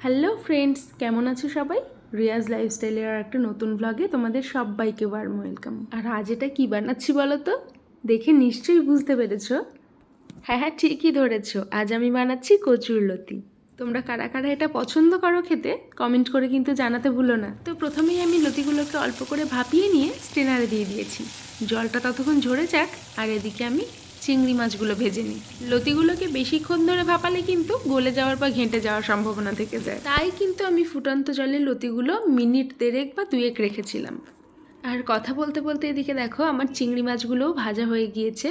Hello friends, কেমন আছো সবাই? রিয়াজ লাইফস্টাইলের আর একটা নতুন ব্লগে তোমাদের সবাইকে ওয়ার্ম ওয়েলকাম। আর আজ এটা কী বানাচ্ছি বলো তো? দেখে নিশ্চয়ই বুঝতে পেরেছো। হ্যাঁ, ঠিকই ধরেছো, আজ আমি বানাচ্ছি কচুরলতি। তোমরা কারা কারা এটা পছন্দ করো খেতে কমেন্ট করে কিন্তু জানাতে ভুলো না। তো প্রথমেই আমি লতিগুলোকে অল্প করে ভাপিয়ে নিয়ে স্টেনারে দিয়ে দিয়েছি। জলটা ততক্ষণ ঝরে যাক, আর এদিকে আমি চিংড়ি মাছগুলো ভেজে নিই। লতিগুলোকে বেশিক্ষণ ধরে ভাপালে কিন্তু গলে যাওয়ার বা ঘেঁটে যাওয়ার সম্ভাবনা থেকে যায়, তাই কিন্তু আমি ফুটন্ত জলে লতিগুলো মিনিট 1.5 বা 2 রেখেছিলাম। আর কথা বলতে বলতে এদিকে দেখো আমার চিংড়ি মাছগুলোও ভাজা হয়ে গিয়েছে।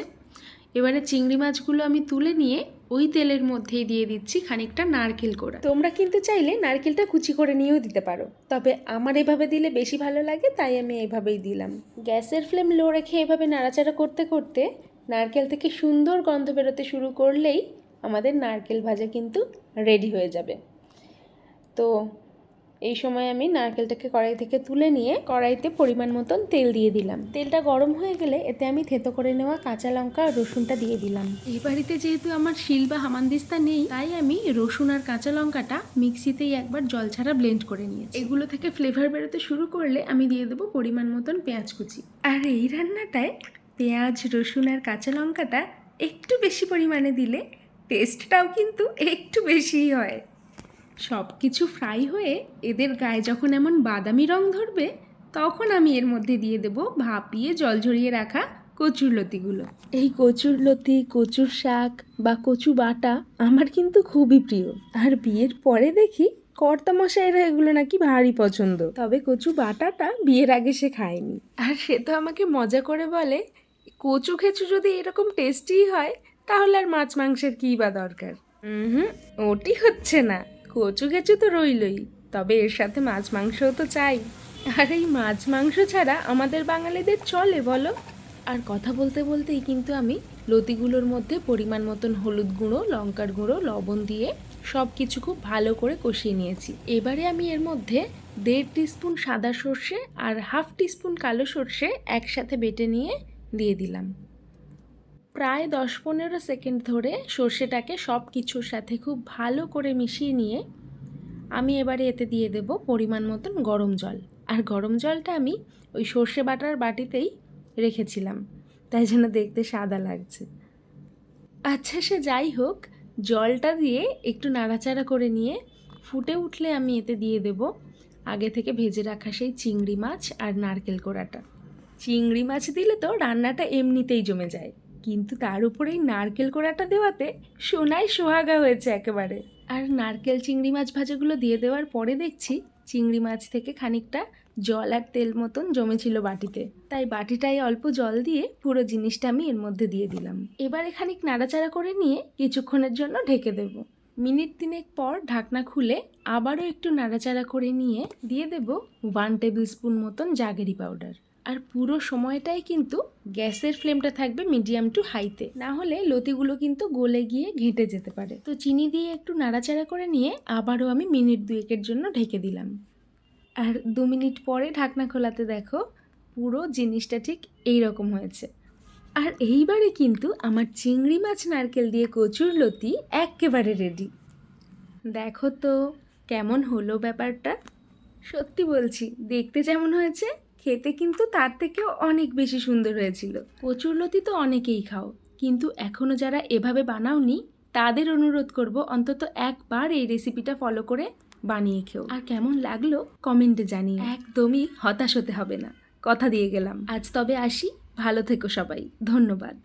এবারে চিংড়ি মাছগুলো আমি তুলে নিয়ে ওই তেলের মধ্যেই দিয়ে দিচ্ছি খানিকটা নারকেল কোড়া। তোমরা কিন্তু চাইলে নারকেলটা কুচি করে নিয়েও দিতে পারো, তবে আমার এভাবে দিলে বেশি ভালো লাগে, তাই আমি এইভাবেই দিলাম। গ্যাসের ফ্লেম লো রেখে এভাবে নাড়াচাড়া করতে করতে নারকেল থেকে সুন্দর গন্ধ বেরোতে শুরু করলেই আমাদের নারকেল ভাজা কিন্তু রেডি হয়ে যাবে। তো এই সময় আমি নারকেলটাকে কড়াই থেকে তুলে নিয়ে কড়াইতে পরিমাণ মতন তেল দিয়ে দিলাম। তেলটা গরম হয়ে গেলে এতে আমি থেতো করে নেওয়া কাঁচা লঙ্কা আর রসুনটা দিয়ে দিলাম। এই বাড়িতে যেহেতু আমার শিল বা হামানদিস্তা নেই, তাই আমি রসুন আর কাঁচা লঙ্কাটা মিক্সিতেই একবার জল ছাড়া ব্লেন্ড করে নিয়েছি। এগুলো থেকে ফ্লেভার বেরোতে শুরু করলে আমি দিয়ে দেবো পরিমাণ মতন পেঁয়াজ কুচি। আর এই রান্নাটায় পেঁয়াজ, রসুন আর কাঁচা লঙ্কাটা একটু বেশি পরিমাণে দিলে টেস্টটাও কিন্তু একটু বেশিই হয়। সব কিছু ফ্রাই হয়ে এদের গায়ে যখন এমন বাদামি রং ধরবে, তখন আমি এর মধ্যে দিয়ে দেব ভাপিয়ে জল ঝরিয়ে রাখা কচুরলতিগুলো। এই কচুরলতি, কচুর শাক বা কচু বাটা আমার কিন্তু খুবই প্রিয়। আর বিয়ের পরে দেখি কর্তামশাইরা এগুলো নাকি ভারী পছন্দ, তবে কচু বাটাটা বিয়ের আগে সে খায়নি। আর সে তো আমাকে মজা করে বলে, কচু খেচু যদি এরকম টেস্টি হয় তাহলে আর মাছ মাংসের কী বা দরকার। ওটি হচ্ছে না, কচু কেচু তো রইলই, তবে এর সাথে মাছ মাংসও তো চাই। আর এই মাছ মাংস ছাড়া আমাদের বাঙালিদের চলে বলো? আর কথা বলতে বলতেই কিন্তু আমি লতিগুলোর মধ্যে পরিমাণ মতন হলুদ গুঁড়ো, লঙ্কার গুঁড়ো, লবণ দিয়ে সব কিছু খুব ভালো করে কষিয়ে নিয়েছি। এবারে আমি এর মধ্যে 1.5 টিস্পুন সাদা সর্ষে আর 1/2 টিস্পুন কালো সর্ষে একসাথে বেটে নিয়ে দিয়ে দিলাম। প্রায় 10-15 সেকেন্ড ধরে সর্ষেটাকে সব কিছুর সাথে খুব ভালো করে মিশিয়ে নিয়ে আমি এবারে এতে দিয়ে দেব পরিমাণ মতন গরম জল। আর গরম জলটা আমি ওই সর্ষে বাটার বাটিতেই রেখেছিলাম, তাই জন্য দেখতে সাদা লাগছে। আচ্ছা, সে যাই হোক, জলটা দিয়ে একটু নাড়াচাড়া করে নিয়ে ফুটে উঠলে আমি এতে দিয়ে দেব আগে থেকে ভেজে রাখা সেই চিংড়ি মাছ আর নারকেল কোড়াটা। চিংড়ি মাছ দিলে তো রান্নাটা এমনিতেই জমে যায়, কিন্তু তার উপরেই নারকেল কোড়াটা দেওয়াতে সোনায় সোহাগা হয়েছে একেবারে। আর নারকেল চিংড়ি মাছ ভাজাগুলো দিয়ে দেওয়ার পরে দেখছি চিংড়ি মাছ থেকে খানিকটা জল আর তেল মতন জমেছিল বাটিতে, তাই বাটিটায় অল্প জল দিয়ে পুরো জিনিসটা আমি এর মধ্যে দিয়ে দিলাম। এবারে খানিক নাড়াচাড়া করে নিয়ে কিছুক্ষণের জন্য ঢেকে দেব। মিনিট 3 পর ঢাকনা খুলে আবারও একটু নাড়াচাড়া করে নিয়ে দিয়ে দেব 1 টেবিল স্পুন মতন জাগেরি পাউডার। আর পুরো সময়টাই কিন্তু গ্যাসের ফ্লেমটা থাকবে মিডিয়াম টু হাইতে, না হলে লতিগুলো কিন্তু গলে গিয়ে ঘেঁটে যেতে পারে। তো চিনি দিয়ে একটু নাড়াচাড়া করে নিয়ে আবারও আমি মিনিট 2 জন্য ঢেকে দিলাম। আর 2 মিনিট পরে ঢাকনা খোলাতে দেখো পুরো জিনিসটা ঠিক এই রকম হয়েছে। আর এইবারে কিন্তু আমার চিংড়ি মাছ নারকেল দিয়ে কচুরলতি একেবারে রেডি। দেখো তো কেমন হলো ব্যাপারটা। সত্যি বলছি, দেখতে যেমন হয়েছে খেতে কিন্তু তার থেকেও অনেক বেশি সুন্দর হয়েছিল। কচুরলতি তো অনেকেই খাও, কিন্তু এখনও যারা এভাবে বানাওনি তাদের অনুরোধ করব অন্তত একবার এই রেসিপিটা ফলো করে বানিয়ে খেও। আর কেমন লাগলো কমেন্টে জানিয়ে। একদমই হতাশ হতে হবে না, কথা দিয়ে গেলাম। আজ তবে আসি, ভালো থেকো সবাই, ধন্যবাদ।